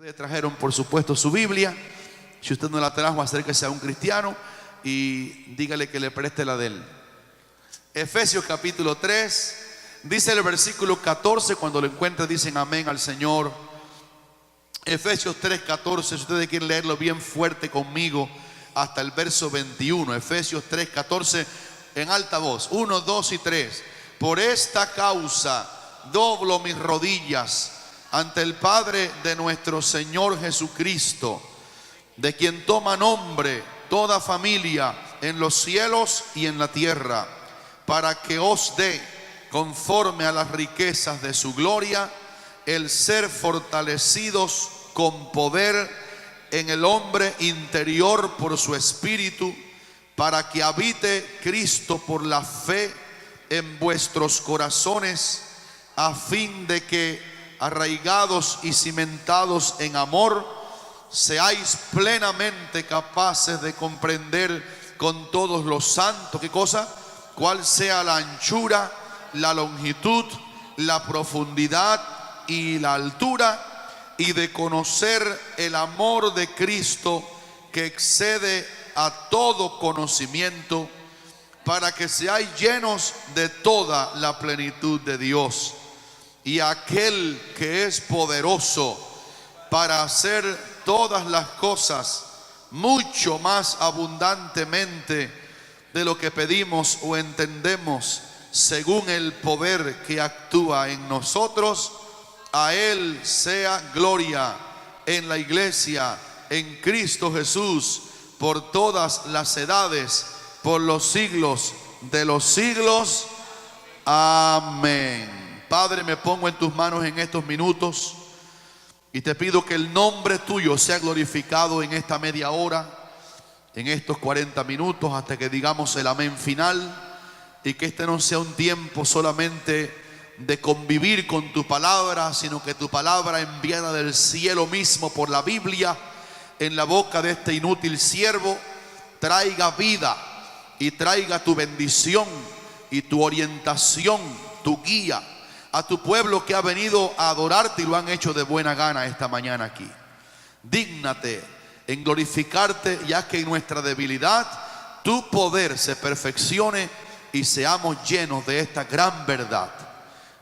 Ustedes trajeron, por supuesto, su Biblia. Si usted no la trajo, acérquese a un cristiano y dígale que le preste la de él. Efesios capítulo 3, dice el versículo 14. Cuando lo encuentre, dicen amén al Señor. Efesios 3, 14. Si ustedes quieren leerlo bien fuerte conmigo, hasta el verso 21. Efesios 3, 14, en alta voz. 1, 2 y 3. Por esta causa doblo mis rodillas ante el Padre de nuestro Señor Jesucristo, de quien toma nombre toda familia en los cielos y en la tierra, para que os dé, conforme a las riquezas de su gloria, el ser fortalecidos con poder en el hombre interior por su espíritu, para que habite Cristo por la fe en vuestros corazones, a fin de que, arraigados y cimentados en amor, seáis plenamente capaces de comprender con todos los santos, ¿qué cosa? Cuál sea la anchura, la longitud, la profundidad y la altura, y de conocer el amor de Cristo que excede a todo conocimiento, para que seáis llenos de toda la plenitud de Dios. Y aquel que es poderoso para hacer todas las cosas mucho más abundantemente de lo que pedimos o entendemos, según el poder que actúa en nosotros, a Él sea gloria en la iglesia, en Cristo Jesús, por todas las edades, por los siglos de los siglos. Amén. Padre, me pongo en tus manos en estos minutos y te pido que el nombre tuyo sea glorificado en esta media hora, en estos 40 minutos, hasta que digamos el amén final, y que este no sea un tiempo solamente de convivir con tu palabra, sino que tu palabra enviada del cielo mismo por la Biblia, en la boca de este inútil siervo, traiga vida y traiga tu bendición y tu orientación, tu guía a tu pueblo que ha venido a adorarte y lo han hecho de buena gana esta mañana aquí. Dígnate en glorificarte, ya que en nuestra debilidad tu poder se perfeccione y seamos llenos de esta gran verdad.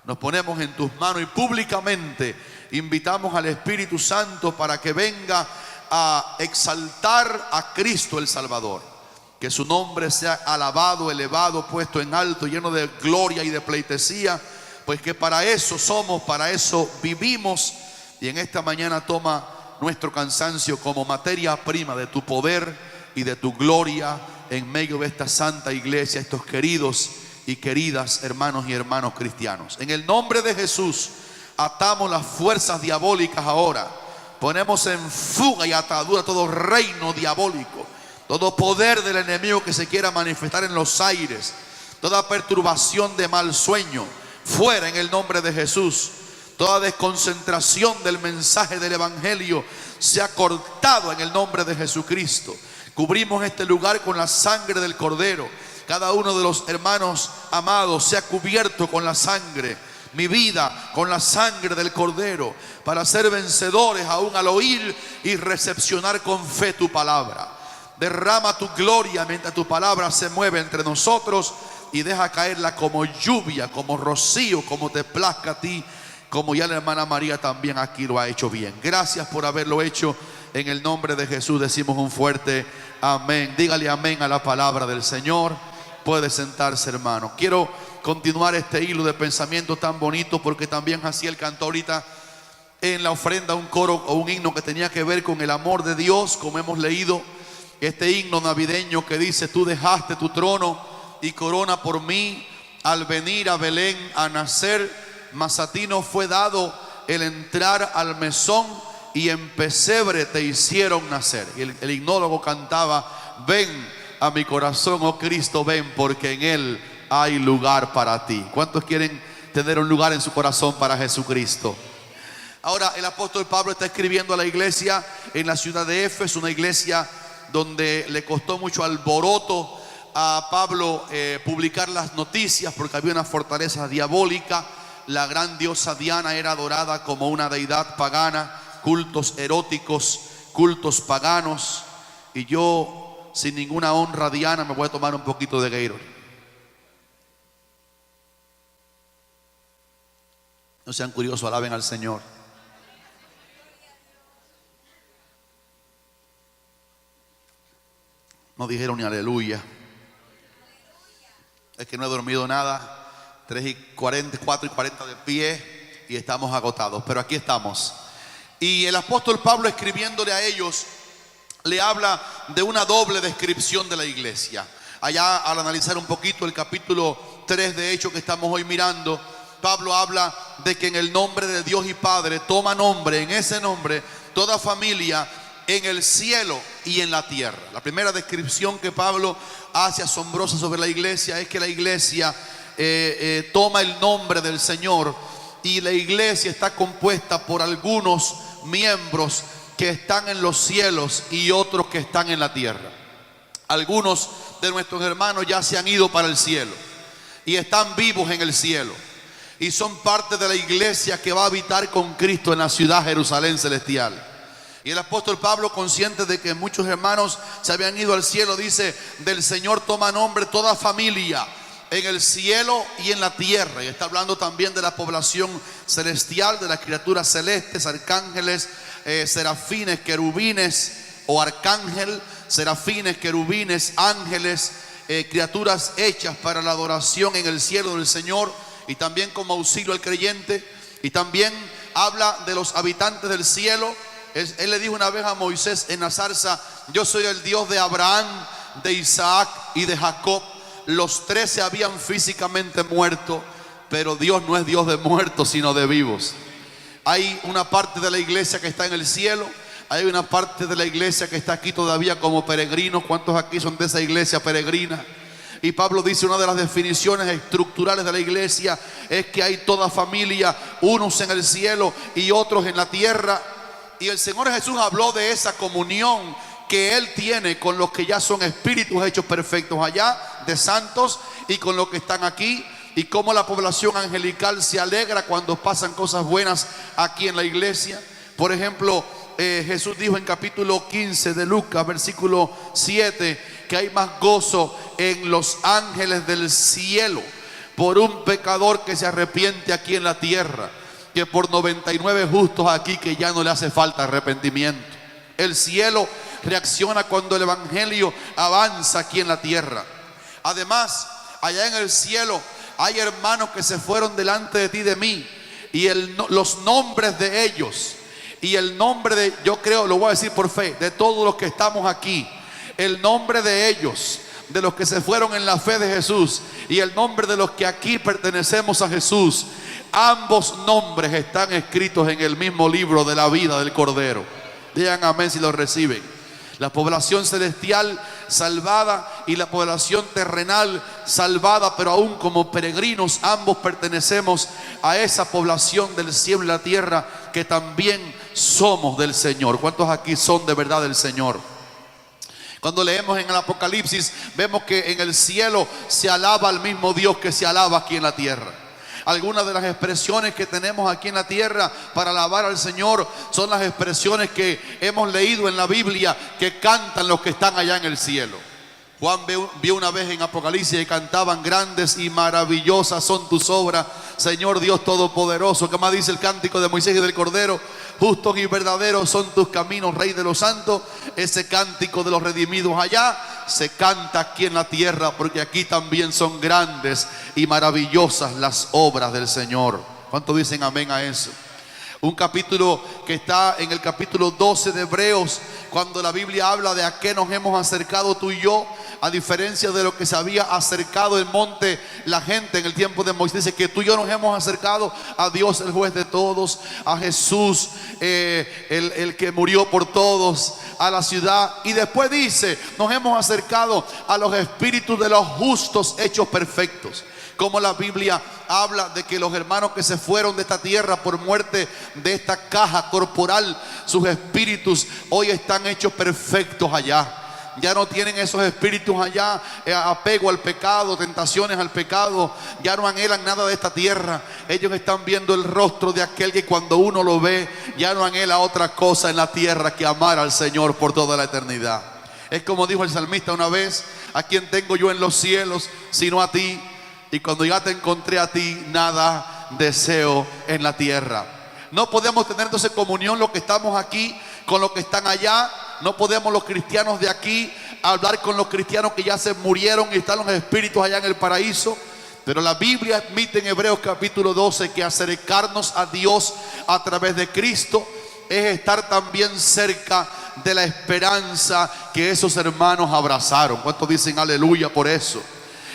Nos ponemos en tus manos y públicamente invitamos al Espíritu Santo para que venga a exaltar a Cristo el Salvador. Que su nombre sea alabado, elevado, puesto en alto, lleno de gloria y de pleitesía, pues que para eso somos, para eso vivimos. Y en esta mañana toma nuestro cansancio como materia prima de tu poder y de tu gloria en medio de esta santa iglesia, estos queridos y queridas hermanos y hermanos cristianos. En el nombre de Jesús atamos las fuerzas diabólicas ahora. Ponemos en fuga y atadura todo reino diabólico, todo poder del enemigo que se quiera manifestar en los aires, toda perturbación de mal sueño, fuera en el nombre de Jesús. Toda desconcentración del mensaje del evangelio se ha cortado en el nombre de Jesucristo. Cubrimos este lugar con la sangre del Cordero. Cada uno de los hermanos amados se ha cubierto con la sangre. Mi vida con la sangre del Cordero, para ser vencedores aún al oír y recepcionar con fe tu palabra. Derrama tu gloria mientras tu palabra se mueve entre nosotros, y deja caerla como lluvia, como rocío, como te plazca a ti, como ya la hermana María también aquí lo ha hecho bien. Gracias por haberlo hecho. En el nombre de Jesús decimos un fuerte amén. Dígale amén a la palabra del Señor. Puede sentarse, hermano. Quiero continuar este hilo de pensamiento tan bonito, porque también así él cantó ahorita en la ofrenda un coro o un himno que tenía que ver con el amor de Dios, como hemos leído este himno navideño que dice: tú dejaste tu trono y corona por mí al venir a Belén a nacer, mas a ti no fue dado el entrar al mesón, y en pesebre te hicieron nacer. Y el himnólogo cantaba: ven a mi corazón, oh Cristo, ven, porque en él hay lugar para ti. ¿Cuántos quieren tener un lugar en su corazón para Jesucristo? Ahora el apóstol Pablo está escribiendo a la iglesia en la ciudad de Éfeso, una iglesia donde le costó mucho alboroto a Pablo publicar las noticias, porque había una fortaleza diabólica. La gran diosa Diana era adorada como una deidad pagana, cultos eróticos, cultos paganos. Y yo, sin ninguna honra a Diana, me voy a tomar un poquito de Gatorade. No sean curiosos, alaben al Señor. No dijeron ni aleluya. Es que no he dormido nada. 4:40 de pie y estamos agotados. Pero aquí estamos. Y el apóstol Pablo, escribiéndole a ellos, le habla de una doble descripción de la iglesia. Allá, al analizar un poquito el capítulo 3 de Hechos que estamos hoy mirando, Pablo habla de que en el nombre de Dios y Padre toma nombre, en ese nombre, toda familia en el cielo y en la tierra. La primera descripción que Pablo hace asombrosa sobre la iglesia es que la iglesia toma el nombre del Señor, y la iglesia está compuesta por algunos miembros que están en los cielos y otros que están en la tierra. Algunos de nuestros hermanos ya se han ido para el cielo y están vivos en el cielo, y son parte de la iglesia que va a habitar con Cristo en la ciudad Jerusalén celestial. Y el apóstol Pablo, consciente de que muchos hermanos se habían ido al cielo, dice: del Señor toma nombre toda familia en el cielo y en la tierra. Y está hablando también de la población celestial, de las criaturas celestes, arcángeles, serafines, querubines o arcángel, serafines, querubines, ángeles, criaturas hechas para la adoración en el cielo del Señor, y también como auxilio al creyente. Y también habla de los habitantes del cielo. Él le dijo una vez a Moisés en la zarza: yo soy el Dios de Abraham, de Isaac y de Jacob. Los 13 habían físicamente muerto, pero Dios no es Dios de muertos, sino de vivos. Hay una parte de la iglesia que está en el cielo, hay una parte de la iglesia que está aquí todavía como peregrinos. ¿Cuántos aquí son de esa iglesia peregrina? Y Pablo dice: una de las definiciones estructurales de la iglesia es que hay toda familia, unos en el cielo y otros en la tierra. Y el Señor Jesús habló de esa comunión que Él tiene con los que ya son espíritus hechos perfectos allá, de santos, y con los que están aquí, y cómo la población angelical se alegra cuando pasan cosas buenas aquí en la iglesia. Por ejemplo, Jesús dijo en capítulo 15 de Lucas, versículo 7, que hay más gozo en los ángeles del cielo por un pecador que se arrepiente aquí en la tierra, que por 99 justos aquí que ya no le hace falta arrepentimiento. El cielo reacciona cuando el evangelio avanza aquí en la tierra. Además, allá en el cielo hay hermanos que se fueron delante de ti y de mí, y los nombres de ellos y el nombre de, yo creo, lo voy a decir por fe, de todos los que estamos aquí, el nombre de ellos, de los que se fueron en la fe de Jesús, y el nombre de los que aquí pertenecemos a Jesús, ambos nombres están escritos en el mismo libro de la vida del Cordero. Digan amén si lo reciben. La población celestial salvada y la población terrenal salvada, pero aún como peregrinos, ambos pertenecemos a esa población del cielo y la tierra, que también somos del Señor. ¿Cuántos aquí son de verdad del Señor? Cuando leemos en el Apocalipsis, vemos que en el cielo se alaba al mismo Dios que se alaba aquí en la tierra. Algunas de las expresiones que tenemos aquí en la tierra para alabar al Señor son las expresiones que hemos leído en la Biblia, que cantan los que están allá en el cielo. Juan vio una vez en Apocalipsis y cantaban: grandes y maravillosas son tus obras, Señor Dios Todopoderoso. ¿Qué más dice el cántico de Moisés y del Cordero? Justos y verdaderos son tus caminos, Rey de los santos. Ese cántico de los redimidos allá se canta aquí en la tierra, porque aquí también son grandes y maravillosas las obras del Señor. ¿Cuántos dicen amén a eso? Un capítulo que está en el capítulo 12 de Hebreos, cuando la Biblia habla de a qué nos hemos acercado tú y yo, a diferencia de lo que se había acercado el monte la gente en el tiempo de Moisés. Dice que tú y yo nos hemos acercado a Dios, el juez de todos, a Jesús, el que murió por todos, a la ciudad. Y después dice: nos hemos acercado a los espíritus de los justos hechos perfectos. Como la Biblia habla de que los hermanos que se fueron de esta tierra por muerte de esta caja corporal, sus espíritus hoy están hechos perfectos allá. ya no tienen esos espíritus allá, apego al pecado, tentaciones al pecado, ya no anhelan nada de esta tierra. Ellos están viendo el rostro de aquel que cuando uno lo ve, ya no anhela otra cosa en la tierra que amar al Señor por toda la eternidad. Es como dijo el salmista una vez: ¿a quién tengo yo en los cielos sino a ti? Y cuando ya te encontré a ti, nada deseo en la tierra. No podemos tener entonces comunión los que estamos aquí con los que están allá. No podemos los cristianos de aquí hablar con los cristianos que ya se murieron y están los espíritus allá en el paraíso. Pero la Biblia admite en Hebreos capítulo 12 que acercarnos a Dios a través de Cristo es estar también cerca de la esperanza que esos hermanos abrazaron. ¿Cuántos dicen aleluya por eso?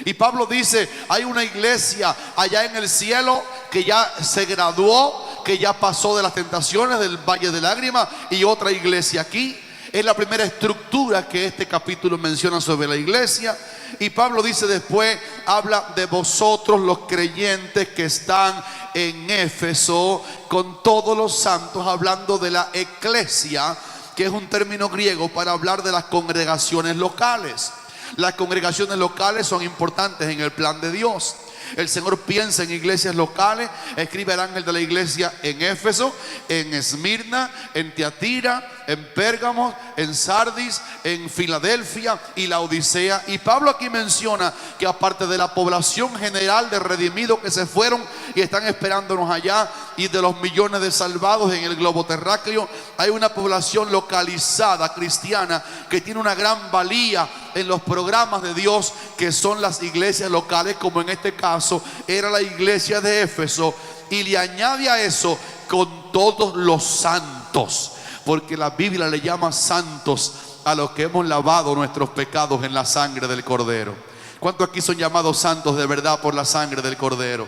Y Pablo dice: hay una iglesia allá en el cielo que ya se graduó, que ya pasó de las tentaciones del valle de lágrimas, y otra iglesia aquí. Es la primera estructura que este capítulo menciona sobre la iglesia. Y Pablo dice después, habla de vosotros los creyentes que están en Éfeso con todos los santos, hablando de la eclesia, que es un término griego para hablar de las congregaciones locales. Las congregaciones locales son importantes en el plan de Dios. El Señor piensa en iglesias locales. Escribe el ángel de la iglesia en Éfeso, en Esmirna, en Tiatira, en Pérgamo, en Sardis, en Filadelfia y la Odisea. Y Pablo aquí menciona que aparte de la población general de redimidos que se fueron y están esperándonos allá, y de los millones de salvados en el globo terráqueo, hay una población localizada cristiana que tiene una gran valía en los programas de Dios, que son las iglesias locales, como en este caso era la iglesia de Éfeso. Y le añade a eso: con todos los santos, porque la Biblia le llama santos a los que hemos lavado nuestros pecados en la sangre del Cordero. ¿Cuántos aquí son llamados santos de verdad por la sangre del Cordero?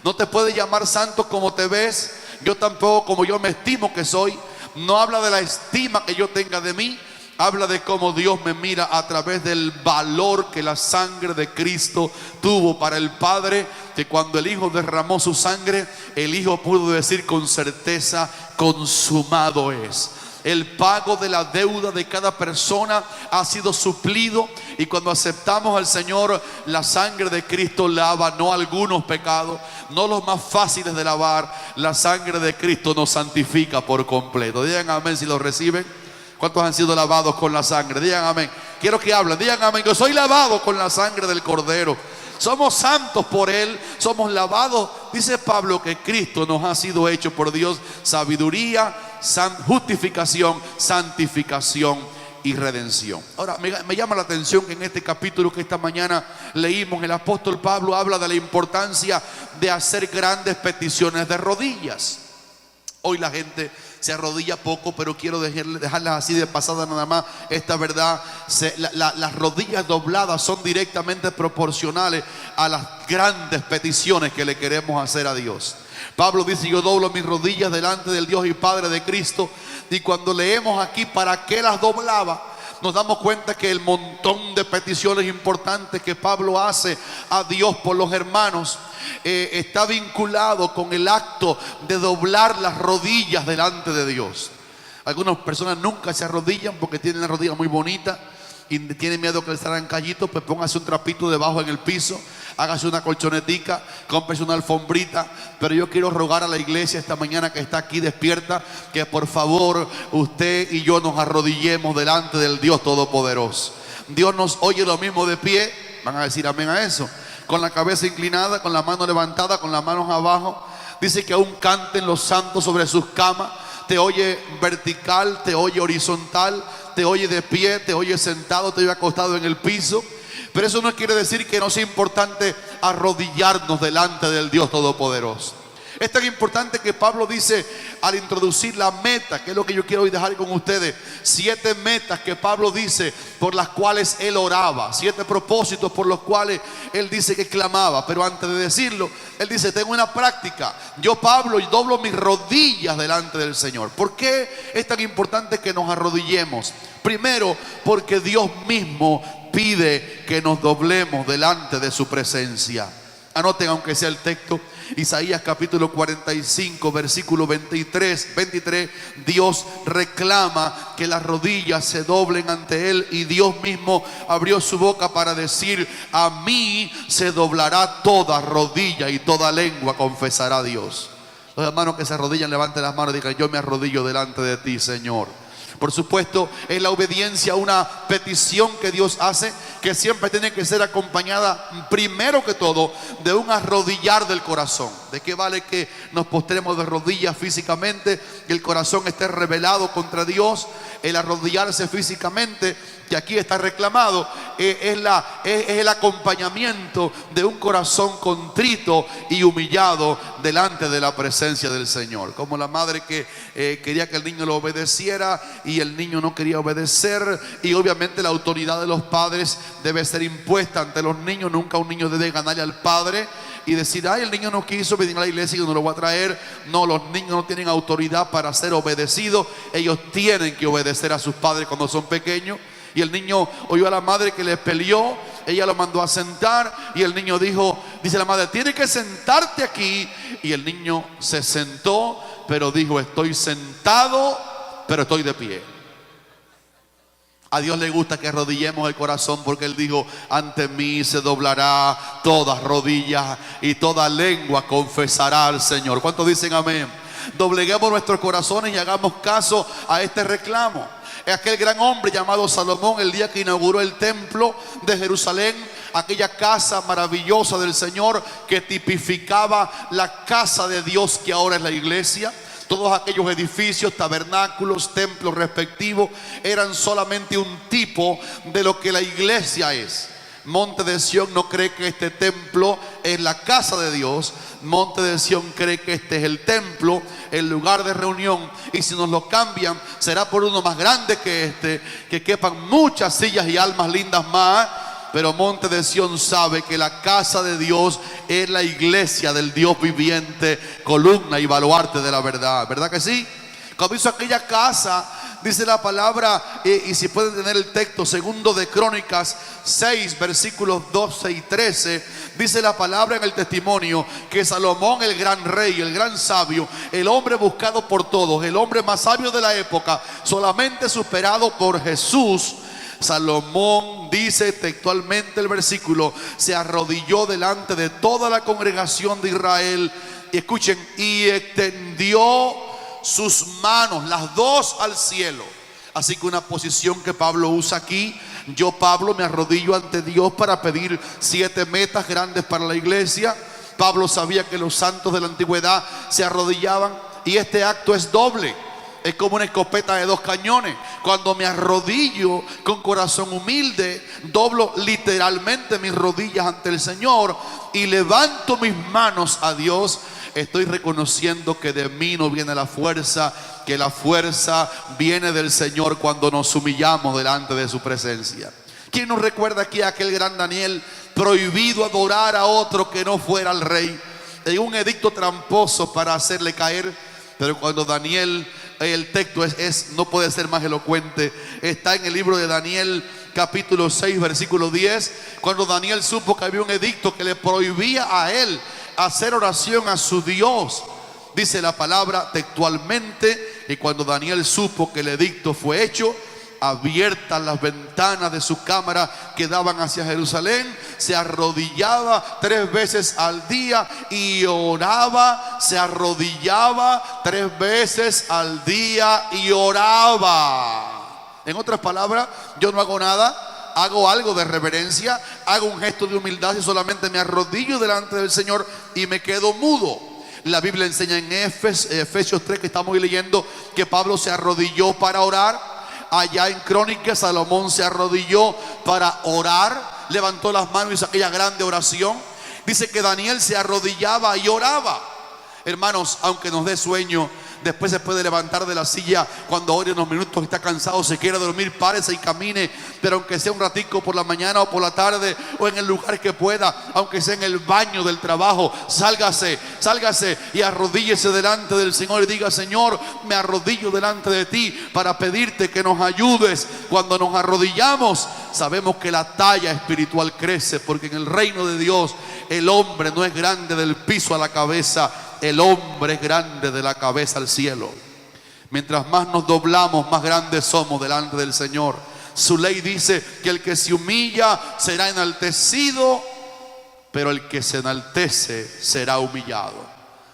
No te puedes llamar santo como te ves, yo tampoco como yo me estimo que soy. No habla de la estima que yo tenga de mí, habla de cómo Dios me mira a través del valor que la sangre de Cristo tuvo para el Padre, que cuando el Hijo derramó su sangre, el Hijo pudo decir con certeza: consumado es. El pago de la deuda de cada persona ha sido suplido, y cuando aceptamos al Señor, la sangre de Cristo lava no algunos pecados, no los más fáciles de lavar. La sangre de Cristo nos santifica por completo. Digan amén si lo reciben. ¿Cuántos han sido lavados con la sangre? Digan amén. Quiero que hablen, digan amén. Yo soy lavado con la sangre del Cordero. Somos santos por Él, somos lavados. Dice Pablo que Cristo nos ha sido hecho por Dios sabiduría, justificación, santificación y redención. Ahora me llama la atención que en este capítulo que esta mañana leímos, el apóstol Pablo habla de la importancia de hacer grandes peticiones de rodillas. Hoy la gente se arrodilla poco, pero quiero dejarlas así de pasada nada más esta verdad. Las rodillas dobladas son directamente proporcionales a las grandes peticiones que le queremos hacer a Dios. Pablo dice: yo doblo mis rodillas delante del Dios y Padre de Cristo. Y cuando leemos aquí para qué las doblaba, nos damos cuenta que el montón de peticiones importantes que Pablo hace a Dios por los hermanos está vinculado con el acto de doblar las rodillas delante de Dios. Algunas personas nunca se arrodillan porque tienen la rodilla muy bonita y tienen miedo que les salgan callitos. Pues póngase un trapito debajo en el piso, hágase una colchonetica, cómprese una alfombrita. Pero yo quiero rogar a la iglesia esta mañana que está aquí despierta, que por favor usted y yo nos arrodillemos delante del Dios Todopoderoso. Dios nos oye lo mismo de pie. Van a decir amén a eso. Con la cabeza inclinada, con la mano levantada, con las manos abajo. Dice que aún canten los santos sobre sus camas. Te oye vertical, te oye horizontal, te oye de pie, te oye sentado, te oye acostado en el piso. Pero eso no quiere decir que no sea importante arrodillarnos delante del Dios Todopoderoso. Es tan importante que Pablo dice al introducir la meta, que es lo que yo quiero hoy dejar con ustedes, 7 metas que Pablo dice por las cuales él oraba, 7 propósitos por los cuales él dice que clamaba. Pero antes de decirlo, él dice: tengo una práctica. Yo, Pablo, doblo mis rodillas delante del Señor. ¿Por qué es tan importante que nos arrodillemos? Primero, porque Dios mismo pide que nos doblemos delante de su presencia. Anoten aunque sea el texto. Isaías capítulo 45, versículo 23, Dios reclama que las rodillas se doblen ante Él, y Dios mismo abrió su boca para decir: a mí se doblará toda rodilla y toda lengua confesará a Dios. Los hermanos que se arrodillan, levanten las manos y digan: yo me arrodillo delante de ti, Señor. Por supuesto, es la obediencia a una petición que Dios hace, que siempre tiene que ser acompañada, primero que todo, de un arrodillar del corazón. ¿De qué vale que nos postremos de rodillas físicamente, que el corazón esté rebelado contra Dios? El arrodillarse físicamente, que aquí está reclamado, es el acompañamiento de un corazón contrito y humillado delante de la presencia del Señor. Como la madre que quería que el niño lo obedeciera y el niño no quería obedecer, y obviamente la autoridad de los padres debe ser impuesta ante los niños. Nunca un niño debe ganarle al padre y decir: ay, el niño no quiso venir a la iglesia y yo no lo voy a traer. No, los niños no tienen autoridad para ser obedecidos. Ellos tienen que obedecer a sus padres cuando son pequeños. Y el niño oyó a la madre que le peleó, ella lo mandó a sentar, y el niño dice la madre: tiene que sentarte aquí. Y el niño se sentó, pero dijo: estoy sentado, pero estoy de pie. A Dios le gusta que arrodillemos el corazón, porque Él dijo: ante mí se doblará toda rodilla y toda lengua confesará al Señor. ¿Cuántos dicen amén? Dobleguemos nuestros corazones y hagamos caso a este reclamo. Aquel gran hombre llamado Salomón, el día que inauguró el templo de Jerusalén, aquella casa maravillosa del Señor que tipificaba la casa de Dios que ahora es la iglesia, todos aquellos edificios, tabernáculos, templos respectivos, eran solamente un tipo de lo que la iglesia es. Monte de Sión no cree que este templo es la casa de Dios. Monte de Sión cree que este es el templo, el lugar de reunión, y si nos lo cambian será por uno más grande que este, que quepan muchas sillas y almas lindas más. Pero Monte de Sión sabe que la casa de Dios es la iglesia del Dios viviente, columna y baluarte de la verdad. ¿Verdad que sí? Cuando hizo aquella casa, dice la palabra, y si pueden tener el texto, segundo de Crónicas 6, versículos 12 y 13, dice la palabra en el testimonio que Salomón, el gran rey, el gran sabio, el hombre buscado por todos, el hombre más sabio de la época, solamente superado por Jesús, Salomón, dice textualmente el versículo, se arrodilló delante de toda la congregación de Israel, y escuchen, y extendió sus manos, las dos, al cielo. Así que una posición que Pablo usa aquí: yo, Pablo, me arrodillo ante Dios para pedir 7 metas grandes para la iglesia. Pablo sabía que los santos de la antigüedad se arrodillaban, y este acto es doble. Es como una escopeta de 2 cañones. Cuando me arrodillo con corazón humilde, doblo literalmente mis rodillas ante el Señor y levanto mis manos a Dios. Estoy reconociendo que de mí no viene la fuerza, que la fuerza viene del Señor cuando nos humillamos delante de su presencia. ¿Quién nos recuerda aquí a aquel gran Daniel, prohibido adorar a otro que no fuera al rey, en un edicto tramposo para hacerle caer? Pero cuando Daniel, el texto no puede ser más elocuente, está en el libro de Daniel capítulo 6 versículo 10, cuando Daniel supo que había un edicto que le prohibía a él hacer oración a su Dios. Dice la palabra textualmente, y cuando Daniel supo que el edicto fue hecho, abiertas las ventanas de su cámara que daban hacia Jerusalén, se arrodillaba 3 veces al día y oraba. Se arrodillaba 3 veces al día y oraba. En otras palabras, yo no hago nada, hago algo de reverencia, hago un gesto de humildad y solamente me arrodillo delante del Señor y me quedo mudo. La Biblia enseña en Efesios 3, que estamos leyendo, que Pablo se arrodilló para orar. Allá en Crónicas, Salomón se arrodilló para orar, levantó las manos y hizo aquella grande oración. Dice que Daniel se arrodillaba y oraba. Hermanos, aunque nos dé sueño, después se puede levantar de la silla cuando ore unos minutos, está cansado, se quiere dormir, párese y camine, pero aunque sea un ratico por la mañana o por la tarde o en el lugar que pueda, aunque sea en el baño del trabajo, sálgase y arrodíllese delante del Señor y diga: Señor, me arrodillo delante de ti para pedirte que nos ayudes. Cuando nos arrodillamos, sabemos que la talla espiritual crece, porque en el reino de Dios el hombre no es grande del piso a la cabeza, el hombre es grande de la cabeza al cielo. Mientras más nos doblamos, más grandes somos delante del Señor. Su ley dice que el que se humilla será enaltecido, pero el que se enaltece será humillado.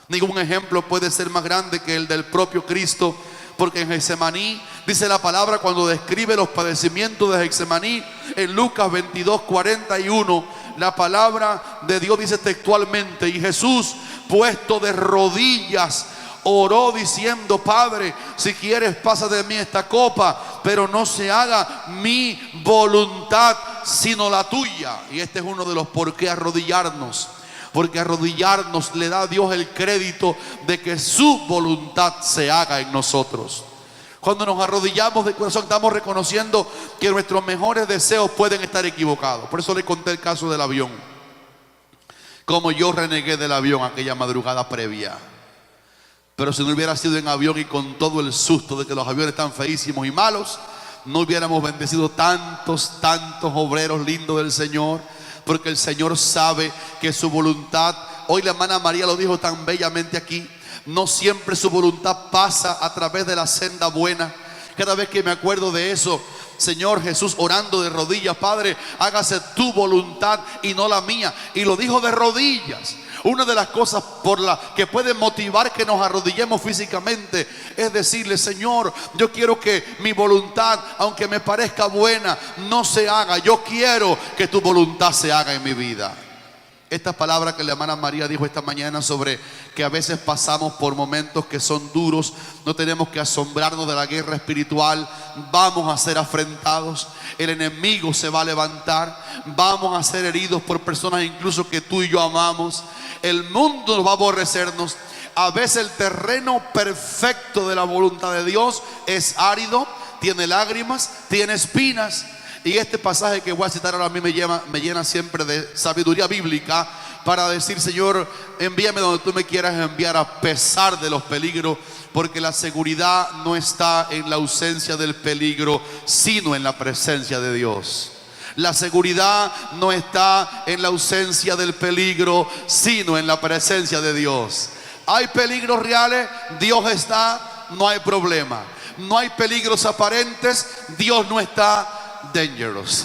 Ningún ejemplo puede ser más grande que el del propio Cristo, porque en Getsemaní dice la palabra, cuando describe los padecimientos de Getsemaní, en Lucas 22:41, la palabra de Dios dice textualmente: y Jesús, puesto de rodillas, oró diciendo: Padre, si quieres, pasa de mí esta copa, pero no se haga mi voluntad sino la tuya. Y este es uno de los por qué arrodillarnos, porque arrodillarnos le da a Dios el crédito de que su voluntad se haga en nosotros. Cuando nos arrodillamos de corazón, estamos reconociendo que nuestros mejores deseos pueden estar equivocados. Por eso le conté el caso del avión, como yo renegué del avión aquella madrugada previa. Pero si no hubiera sido en avión y con todo el susto de que los aviones están feísimos y malos, no hubiéramos bendecido tantos obreros lindos del Señor, porque el Señor sabe que su voluntad, hoy la hermana María lo dijo tan bellamente aquí, no siempre su voluntad pasa a través de la senda buena. Cada vez que me acuerdo de eso, Señor Jesús orando de rodillas: Padre, hágase tu voluntad y no la mía. Y lo dijo de rodillas. Una de las cosas por las que puede motivar que nos arrodillemos físicamente es decirle: Señor, yo quiero que mi voluntad, aunque me parezca buena, no se haga. Yo quiero que tu voluntad se haga en mi vida. Estas palabras que la hermana María dijo esta mañana sobre que a veces pasamos por momentos que son duros, no tenemos que asombrarnos de la guerra espiritual. Vamos a ser afrentados, el enemigo se va a levantar, vamos a ser heridos por personas incluso que tú y yo amamos. El mundo va a aborrecernos. A veces el terreno perfecto de la voluntad de Dios es árido, tiene lágrimas, tiene espinas. Y este pasaje que voy a citar ahora a mí me llena siempre de sabiduría bíblica para decir: Señor, envíame donde tú me quieras enviar a pesar de los peligros, porque la seguridad no está en la ausencia del peligro, sino en la presencia de Dios. La seguridad no está en la ausencia del peligro, sino en la presencia de Dios. Hay peligros reales, Dios está, no hay problema. No hay peligros aparentes, Dios no está. Dangerous,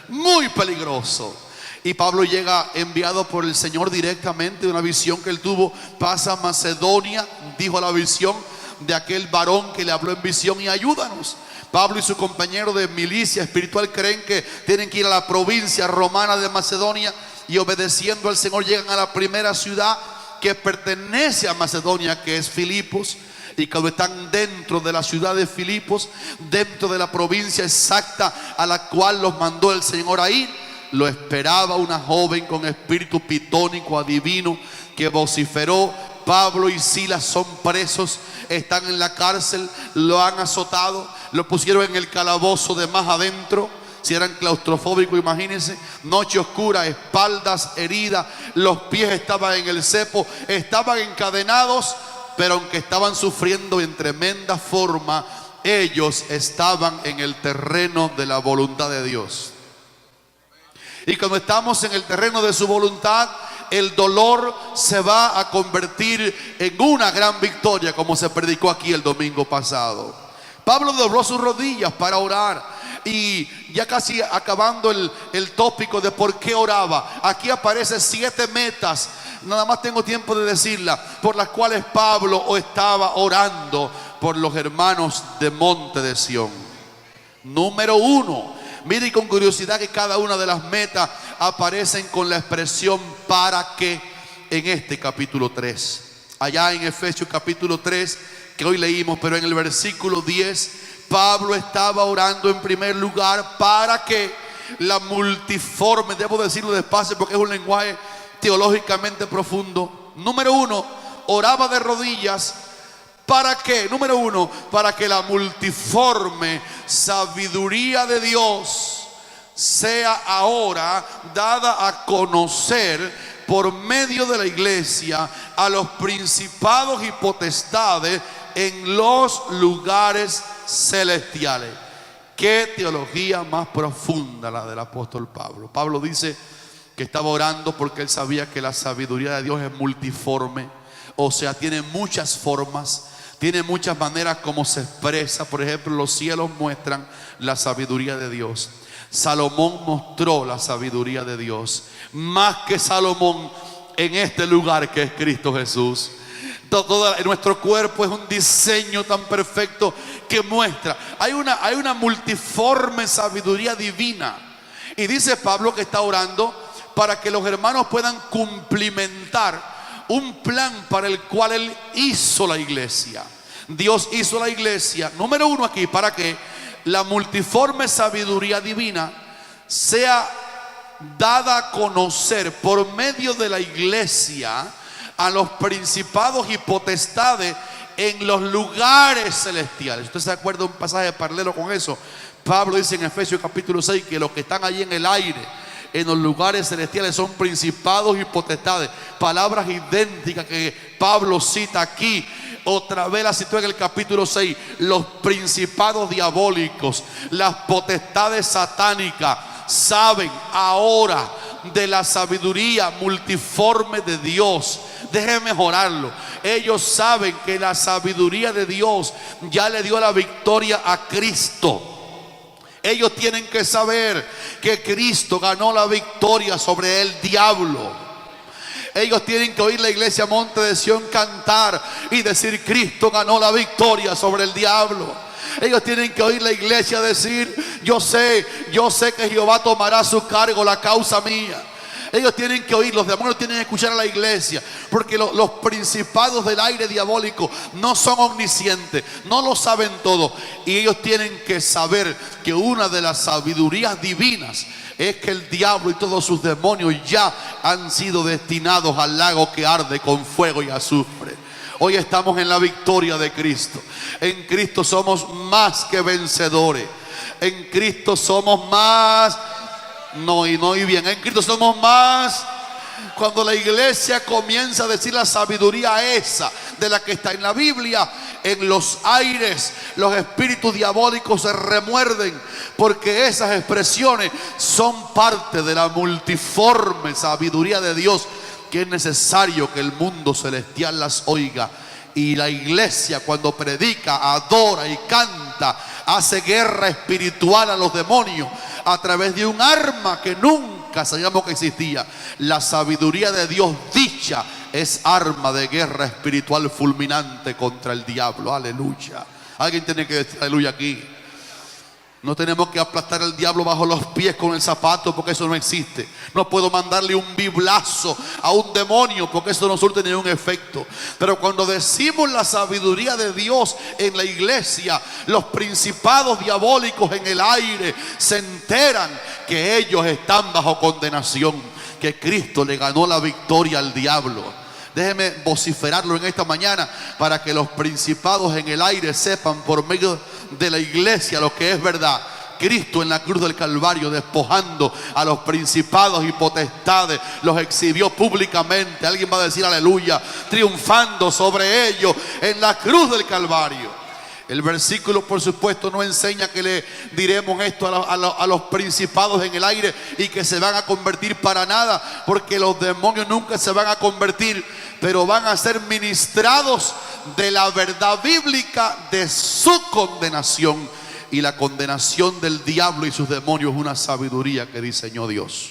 muy peligroso. Y Pablo llega enviado por el Señor directamente, una visión que él tuvo. Pasa a Macedonia, dijo la visión de aquel varón que le habló en visión: y ayúdanos. Pablo y su compañero de milicia espiritual creen que tienen que ir a la provincia romana de Macedonia, y obedeciendo al Señor llegan a la primera ciudad que pertenece a Macedonia, que es Filipos. Y cuando están dentro de la ciudad de Filipos, dentro de la provincia exacta a la cual los mandó el Señor a ir, lo esperaba una joven con espíritu pitónico adivino que vociferó: Pablo y Silas son presos, están en la cárcel, lo han azotado, lo pusieron en el calabozo de más adentro. Si eran claustrofóbicos, imagínense, noche oscura, espaldas heridas, los pies estaban en el cepo, estaban encadenados. Pero aunque estaban sufriendo en tremenda forma, ellos estaban en el terreno de la voluntad de Dios. Y cuando estamos en el terreno de su voluntad, el dolor se va a convertir en una gran victoria, como se predicó aquí el domingo pasado. Pablo dobló sus rodillas para orar. Y ya casi acabando el tópico de por qué oraba, aquí aparecen 7 metas, nada más tengo tiempo de decirlas, por las cuales Pablo estaba orando por los hermanos de Monte de Sión. Número 1, mire con curiosidad que cada una de las metas aparecen con la expresión para qué en este capítulo 3. Allá en Efesios capítulo 3, que hoy leímos, pero en el versículo 10, Pablo estaba orando en primer lugar para que la multiforme, debo decirlo despacio porque es un lenguaje teológicamente profundo. Número 1, oraba de rodillas. ¿Para qué? Número 1, para que la multiforme sabiduría de Dios sea ahora dada a conocer por medio de la iglesia a los principados y potestades en los lugares celestiales. Qué teología más profunda la del apóstol Pablo. Pablo dice que estaba orando porque él sabía que la sabiduría de Dios es multiforme, o sea, tiene muchas formas, tiene muchas maneras como se expresa. Por ejemplo, los cielos muestran la sabiduría de Dios. Salomón mostró la sabiduría de Dios. Más que Salomón en este lugar que es Cristo Jesús. Nuestro cuerpo es un diseño tan perfecto que muestra. Hay una multiforme sabiduría divina. Y dice Pablo que está orando para que los hermanos puedan cumplimentar un plan para el cual Él hizo la iglesia. Dios hizo la iglesia, número uno aquí, para que la multiforme sabiduría divina sea dada a conocer por medio de la iglesia a los principados y potestades en los lugares celestiales. ¿Usted se acuerda de un pasaje paralelo con eso? Pablo dice en Efesios capítulo 6 que los que están allí en el aire, en los lugares celestiales, son principados y potestades. Palabras idénticas que Pablo cita aquí. Otra vez la citó en el capítulo 6. Los principados diabólicos, las potestades satánicas, saben ahora de la sabiduría multiforme de Dios. Déjenme mejorarlo. Ellos saben que la sabiduría de Dios ya le dio la victoria a Cristo. Ellos tienen que saber que Cristo ganó la victoria sobre el diablo. Ellos tienen que oír la iglesia Monte de Sión cantar y decir: Cristo ganó la victoria sobre el diablo. Ellos tienen que oír la iglesia decir: yo sé que Jehová tomará a su cargo la causa mía. Ellos tienen que oír, los demonios tienen que escuchar a la iglesia, porque los principados del aire diabólico no son omniscientes, no lo saben todo. Y ellos tienen que saber que una de las sabidurías divinas es que el diablo y todos sus demonios ya han sido destinados al lago que arde con fuego y azufre. Hoy estamos en la victoria de Cristo. En Cristo somos más que vencedores. En Cristo somos más. En Cristo somos más. Cuando la iglesia comienza a decir la sabiduría esa de la que está en la Biblia, en los aires los espíritus diabólicos se remuerden, porque esas expresiones son parte de la multiforme sabiduría de Dios, que es necesario que el mundo celestial las oiga. Y la iglesia, cuando predica, adora y canta, hace guerra espiritual a los demonios a través de un arma que nunca sabíamos que existía. La sabiduría de Dios dicha es arma de guerra espiritual fulminante contra el diablo. Aleluya. Alguien tiene que decir aleluya aquí. No tenemos que aplastar al diablo bajo los pies con el zapato, porque eso no existe. No puedo mandarle un biblazo a un demonio, porque eso no surte ningún efecto. Pero cuando decimos la sabiduría de Dios en la iglesia, los principados diabólicos en el aire se enteran que ellos están bajo condenación, que Cristo le ganó la victoria al diablo. Déjeme vociferarlo en esta mañana para que los principados en el aire sepan por medio de la iglesia lo que es verdad. Cristo en la cruz del Calvario, despojando a los principados y potestades, los exhibió públicamente. Alguien va a decir aleluya, triunfando sobre ellos en la cruz del Calvario. El versículo, por supuesto, no enseña que le diremos esto a los principados en el aire y que se van a convertir para nada, porque los demonios nunca se van a convertir, pero van a ser ministrados de la verdad bíblica de su condenación. Y la condenación del diablo y sus demonios es una sabiduría que diseñó Dios.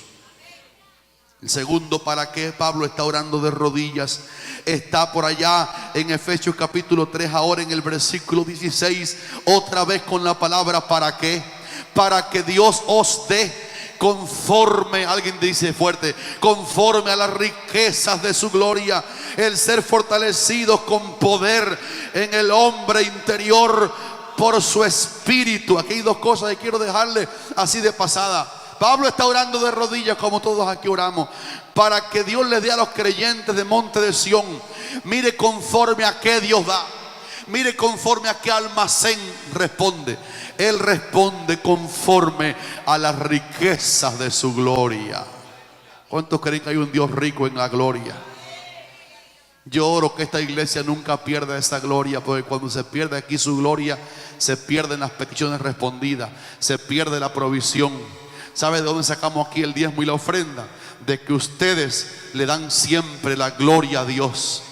El segundo, ¿para qué Pablo está orando de rodillas? Está por allá en Efesios capítulo 3, ahora en el versículo 16, otra vez con la palabra ¿para qué? Para que Dios os dé conforme, alguien dice fuerte, conforme a las riquezas de su gloria, el ser fortalecidos con poder en el hombre interior por su espíritu. Aquí hay dos cosas que quiero dejarle así de pasada. Pablo está orando de rodillas, como todos aquí oramos, para que Dios le dé a los creyentes de Monte de Sión. Mire conforme a qué Dios da. Mire conforme a qué almacén responde. Él responde conforme a las riquezas de su gloria. ¿Cuántos creen que hay un Dios rico en la gloria? Yo oro que esta iglesia nunca pierda esa gloria, porque cuando se pierde aquí su gloria, se pierden las peticiones respondidas, se pierde la provisión. ¿Sabe de dónde sacamos aquí el diezmo y la ofrenda? De que ustedes le dan siempre la gloria a Dios.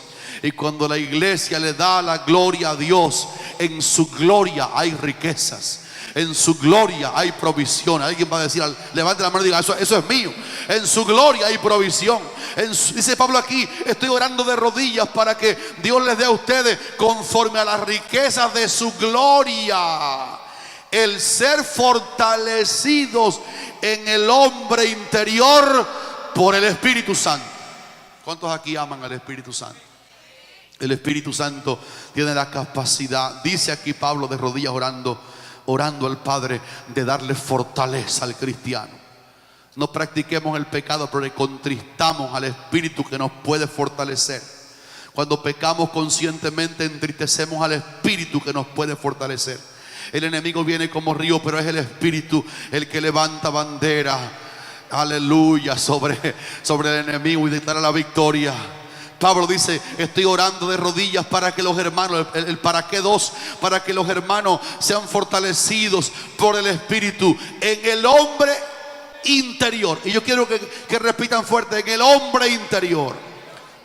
Y cuando la iglesia le da la gloria a Dios, en su gloria hay riquezas, en su gloria hay provisión. Alguien va a decir, levante la mano y diga, eso es mío. En su gloria hay provisión. Dice Pablo aquí, estoy orando de rodillas para que Dios les dé a ustedes, conforme a las riquezas de su gloria, el ser fortalecidos en el hombre interior por el Espíritu Santo. ¿Cuántos aquí aman al Espíritu Santo? El Espíritu Santo tiene la capacidad, dice aquí Pablo de rodillas orando al Padre, de darle fortaleza al cristiano. No practiquemos el pecado, pero le contristamos al Espíritu que nos puede fortalecer. Cuando pecamos conscientemente, entristecemos al Espíritu que nos puede fortalecer. El enemigo viene como río, pero es el Espíritu el que levanta bandera, aleluya, sobre el enemigo y declara la victoria. Pablo dice, estoy orando de rodillas para que los hermanos, el para qué dos, para que los hermanos sean fortalecidos por el Espíritu en el hombre interior. Y yo quiero que repitan fuerte, en el hombre interior.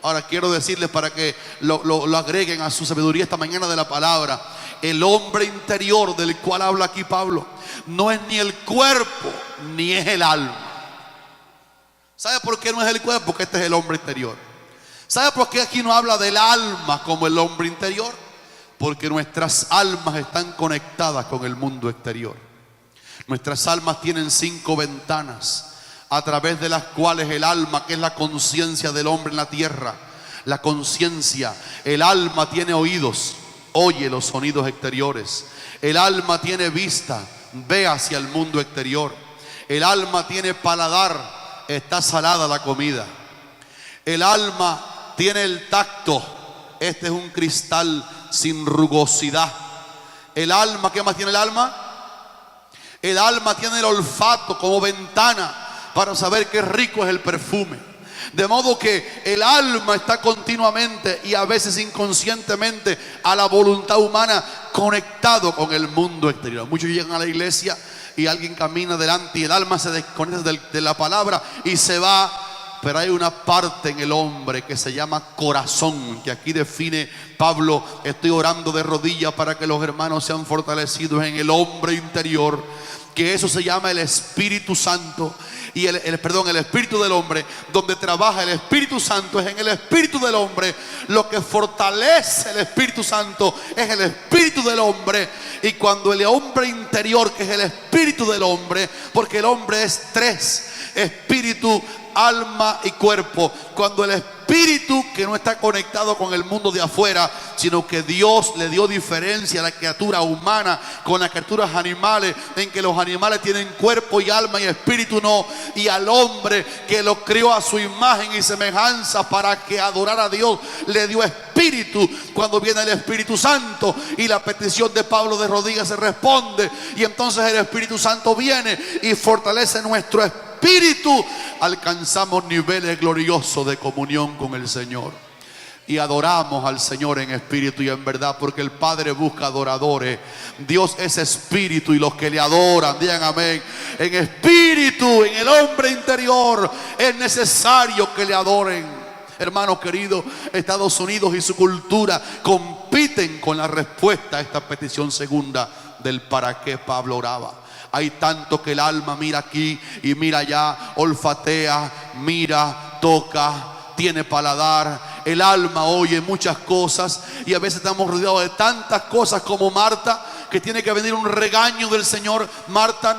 Ahora quiero decirles, para que lo agreguen a su sabiduría esta mañana de la palabra, el hombre interior del cual habla aquí Pablo no es ni el cuerpo ni es el alma. ¿Sabe por qué no es el cuerpo? Porque este es el hombre interior. ¿Sabe por qué aquí no habla del alma como el hombre interior? Porque nuestras almas están conectadas con el mundo exterior. Nuestras almas tienen 5 ventanas a través de las cuales el alma, que es la conciencia del hombre en la tierra, la conciencia, el alma tiene oídos, oye los sonidos exteriores. El alma tiene vista, ve hacia el mundo exterior. El alma tiene paladar, está salada la comida. El alma tiene el tacto, este es un cristal sin rugosidad. El alma, ¿qué más tiene el alma? El alma tiene el olfato como ventana para saber qué rico es el perfume. De modo que el alma está continuamente y a veces inconscientemente a la voluntad humana conectado con el mundo exterior. Muchos llegan a la iglesia y alguien camina delante y el alma se desconecta de la palabra y se va. Pero hay una parte en el hombre que se llama corazón, que aquí define Pablo, estoy orando de rodillas para que los hermanos sean fortalecidos en el hombre interior, que eso se llama el Espíritu Santo. Y el espíritu del hombre, donde trabaja el Espíritu Santo, es en el espíritu del hombre. Lo que fortalece el Espíritu Santo es el espíritu del hombre. Y cuando el hombre interior, que es el espíritu del hombre, porque el hombre es 3, espíritu, alma y cuerpo. Cuando el espíritu, que no está conectado con el mundo de afuera, sino que Dios le dio diferencia a la criatura humana con las criaturas animales, en que los animales tienen cuerpo y alma y espíritu no, y al hombre, que lo creó a su imagen y semejanza para que adorara a Dios, le dio espíritu. Cuando viene el Espíritu Santo y la petición de Pablo de rodillas se responde, y entonces el Espíritu Santo viene y fortalece nuestro espíritu, alcanzamos niveles gloriosos de comunión con el Señor y adoramos al Señor en espíritu y en verdad, porque el Padre busca adoradores. Dios es espíritu y los que le adoran, digan amén, en espíritu, en el hombre interior, es necesario que le adoren. Hermanos queridos, Estados Unidos y su cultura compiten con la respuesta a esta petición segunda del para qué Pablo oraba. Hay tanto que el alma mira aquí y mira allá, olfatea, mira, toca, tiene paladar. El alma oye muchas cosas y a veces estamos rodeados de tantas cosas como Marta, que tiene que venir un regaño del Señor. Marta,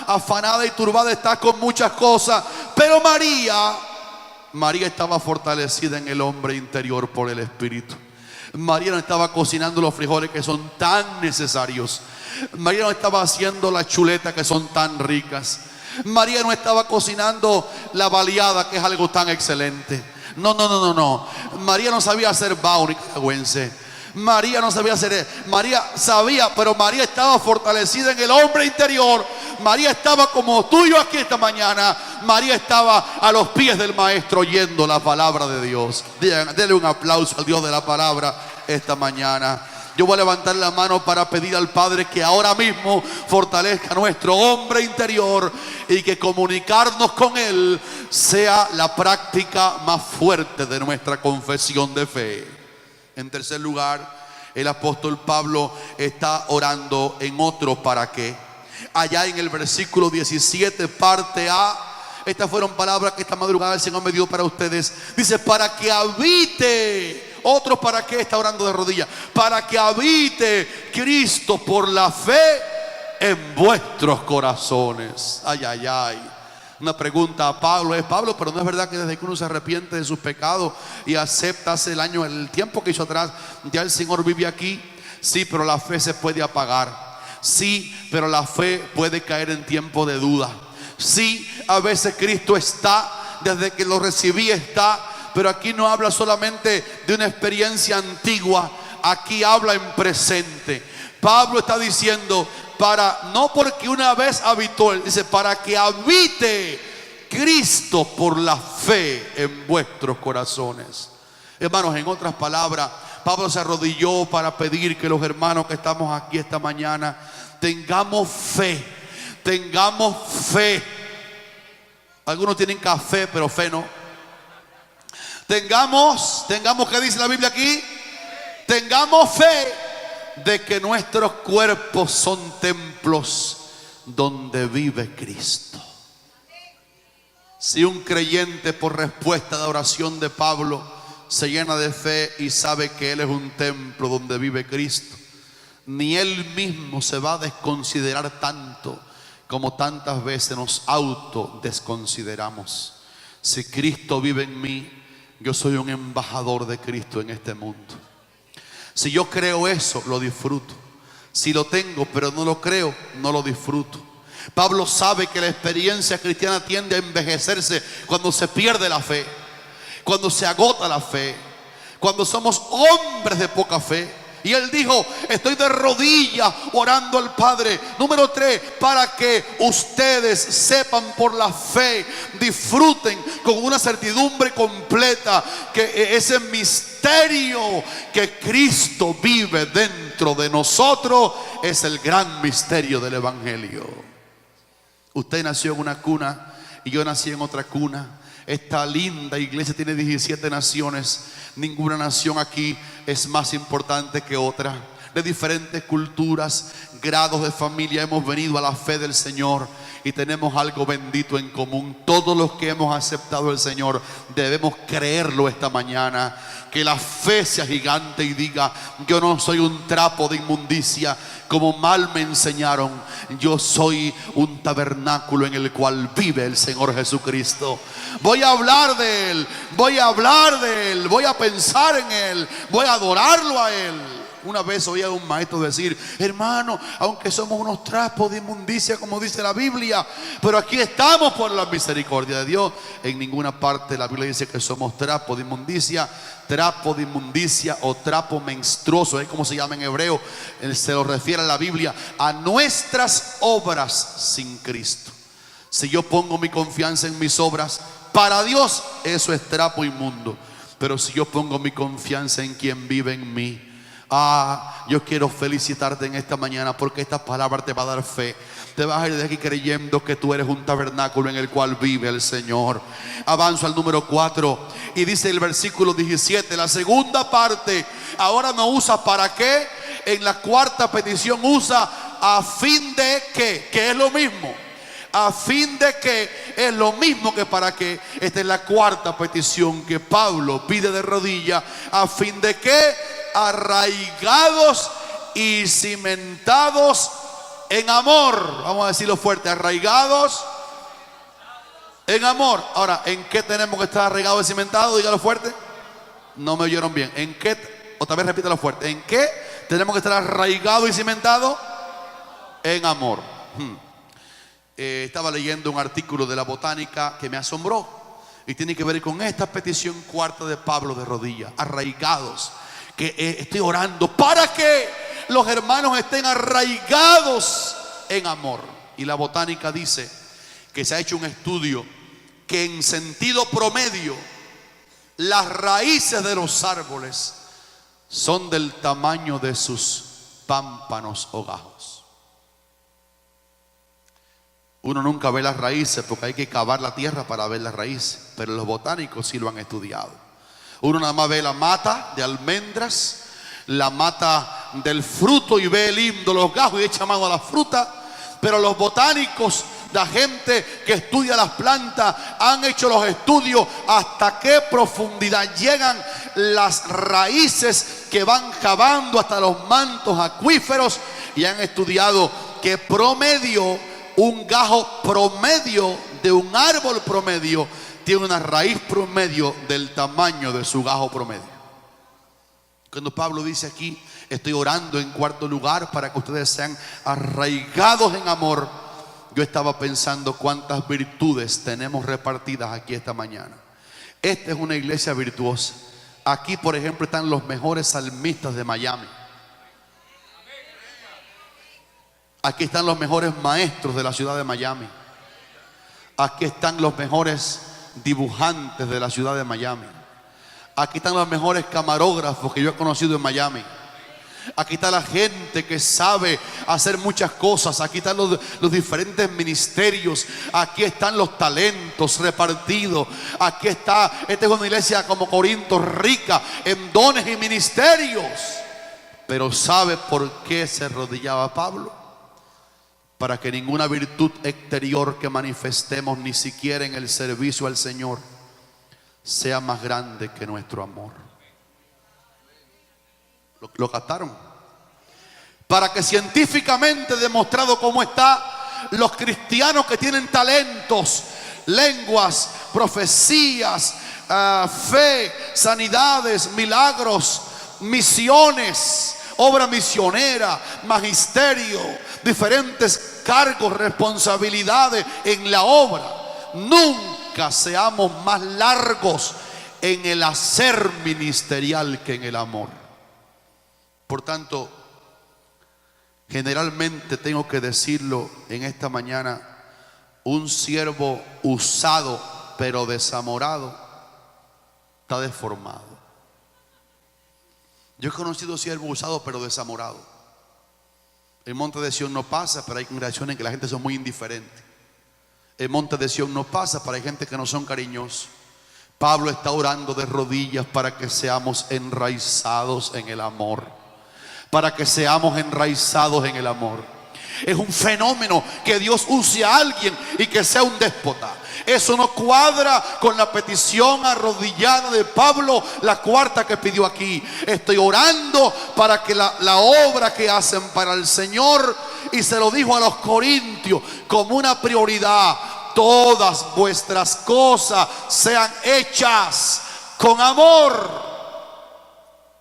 afanada y turbada está con muchas cosas, pero María estaba fortalecida en el hombre interior por el Espíritu. María no estaba cocinando los frijoles que son tan necesarios. María no estaba haciendo las chuletas que son tan ricas. María no estaba cocinando la baleada, que es algo tan excelente. No. María no sabía hacer bao nicaragüense. María no sabía hacer. María sabía, pero María estaba fortalecida en el hombre interior. María estaba como tú y yo aquí esta mañana, María estaba a los pies del maestro oyendo la palabra de Dios. Denle un aplauso al Dios de la palabra esta mañana. Yo voy a levantar la mano para pedir al Padre que ahora mismo fortalezca nuestro hombre interior y que comunicarnos con Él sea la práctica más fuerte de nuestra confesión de fe. En tercer lugar, el apóstol Pablo está orando en otro para qué. Allá en el versículo 17, parte A, estas fueron palabras que esta madrugada el Señor me dio para ustedes. Dice, para que habite. Otro para qué está orando de rodillas. Para que habite Cristo por la fe en vuestros corazones. Ay, ay, ay. Una pregunta a Pablo es: Pablo, pero no es verdad que desde que uno se arrepiente de sus pecados y acepta hace el tiempo que hizo atrás, ya el Señor vive aquí? Sí, pero la fe se puede apagar. Sí, pero la fe puede caer en tiempo de duda. Sí, a veces Cristo está, desde que lo recibí está, pero aquí no habla solamente de una experiencia antigua, aquí habla en presente. Pablo está diciendo, no porque una vez habitó, él dice, para que habite Cristo por la fe en vuestros corazones. Hermanos, en otras palabras, Pablo se arrodilló para pedir que los hermanos que estamos aquí esta mañana tengamos fe. Tengamos fe. Algunos tienen café, pero fe no. Tengamos, ¿qué dice la Biblia aquí? Tengamos fe de que nuestros cuerpos son templos donde vive Cristo. Si un creyente, por respuesta de oración de Pablo, se llena de fe y sabe que Él es un templo donde vive Cristo, ni Él mismo se va a desconsiderar tanto como tantas veces nos autodesconsideramos. Si Cristo vive en mí, yo soy un embajador de Cristo en este mundo. Si yo creo eso, lo disfruto. Si lo tengo pero no lo creo, no lo disfruto. Pablo sabe que la experiencia cristiana tiende a envejecerse cuando se pierde la fe, cuando se agota la fe, cuando somos hombres de poca fe. Y él dijo, estoy de rodillas orando al Padre. Número 3, para que ustedes sepan por la fe, disfruten con una certidumbre completa que ese misterio que Cristo vive dentro de nosotros es el gran misterio del Evangelio. Usted nació en una cuna y yo nací en otra cuna. Esta linda iglesia tiene 17 naciones. Ninguna nación aquí es más importante que otra. De diferentes culturas, grados de familia, hemos venido a la fe del Señor y tenemos algo bendito en común. Todos los que hemos aceptado al Señor debemos creerlo esta mañana. Que la fe sea gigante y diga, yo no soy un trapo de inmundicia como mal me enseñaron. Yo soy un tabernáculo en el cual vive el Señor Jesucristo. Voy a hablar de Él, voy a hablar de Él, voy a pensar en Él, voy a adorarlo a Él. Una vez oí a un maestro decir, hermano, aunque somos unos trapos de inmundicia, como dice la Biblia, pero aquí estamos por la misericordia de Dios. En ninguna parte la Biblia dice que somos trapos de inmundicia. Trapo de inmundicia o trapo menstruoso, es como se llama en hebreo. Se lo refiere a la Biblia a nuestras obras sin Cristo. Si yo pongo mi confianza en mis obras, para Dios eso es trapo inmundo. Pero si yo pongo mi confianza en quien vive en mí, yo quiero felicitarte en esta mañana, porque esta palabra te va a dar fe. Te vas a ir de aquí creyendo que tú eres un tabernáculo en el cual vive el Señor. Avanzo al número 4 y dice el versículo 17, la segunda parte. Ahora no usa para qué. En la cuarta petición usa a fin de que es lo mismo. A fin de que es lo mismo que para qué. Esta es la cuarta petición que Pablo pide de rodillas. A fin de que arraigados y cimentados en amor. Vamos a decirlo fuerte, arraigados en amor. Ahora, ¿en qué tenemos que estar arraigados y cimentados? Dígalo fuerte. No me oyeron bien. ¿En qué? Otra vez repítelo fuerte. ¿En qué tenemos que estar arraigados y cimentados? En amor. Estaba leyendo un artículo de la botánica que me asombró y tiene que ver con esta petición cuarta de Pablo de rodillas. Arraigados. Que estoy orando para que los hermanos estén arraigados en amor. Y la botánica dice que se ha hecho un estudio que en sentido promedio las raíces de los árboles son del tamaño de sus pámpanos o gajos. Uno nunca ve las raíces porque hay que cavar la tierra para ver las raíces, pero los botánicos sí lo han estudiado. Uno nada más ve la mata de almendras, la mata del fruto y ve lindo los gajos y echa mano a la fruta, pero los botánicos, la gente que estudia las plantas, han hecho los estudios hasta qué profundidad llegan las raíces que van cavando hasta los mantos acuíferos, y han estudiado que promedio, un gajo promedio de un árbol promedio tiene una raíz promedio del tamaño de su gajo promedio. Cuando Pablo dice aquí, estoy orando en cuarto lugar para que ustedes sean arraigados en amor, yo estaba pensando cuántas virtudes tenemos repartidas aquí esta mañana. Esta es una iglesia virtuosa. Aquí, por ejemplo, están los mejores salmistas de Miami. Aquí están los mejores maestros de la ciudad de Miami. Aquí están los mejores dibujantes de la ciudad de Miami. Aquí están los mejores camarógrafos que yo he conocido en Miami. Aquí está la gente que sabe hacer muchas cosas. Aquí están los diferentes ministerios. Aquí están los talentos repartidos. Aquí está, esta es una iglesia como Corinto, rica en dones y ministerios. Pero ¿sabe por qué se arrodillaba Pablo? Para que ninguna virtud exterior que manifestemos, ni siquiera en el servicio al Señor, sea más grande que nuestro amor. ¿Lo captaron? Para que científicamente demostrado cómo está, los cristianos que tienen talentos, lenguas, profecías, fe, sanidades, milagros, misiones, obra misionera, magisterio, diferentes cargos, responsabilidades en la obra, nunca seamos más largos en el hacer ministerial que en el amor. Por tanto, generalmente tengo que decirlo en esta mañana, un siervo usado pero desamorado está deformado. Yo he conocido siervos usados pero desamorados. En Monte de Sión no pasa, pero hay congregaciones en que la gente son muy indiferente. En Monte de Sión no pasa, pero hay gente que no son cariñosos. Pablo está orando de rodillas para que seamos enraizados en el amor. Para que seamos enraizados en el amor. Es un fenómeno que Dios use a alguien y que sea un déspota. Eso no cuadra con la petición arrodillada de Pablo, la cuarta que pidió aquí. Estoy orando para que la obra que hacen para el Señor, y se lo dijo a los corintios como una prioridad, todas vuestras cosas sean hechas con amor.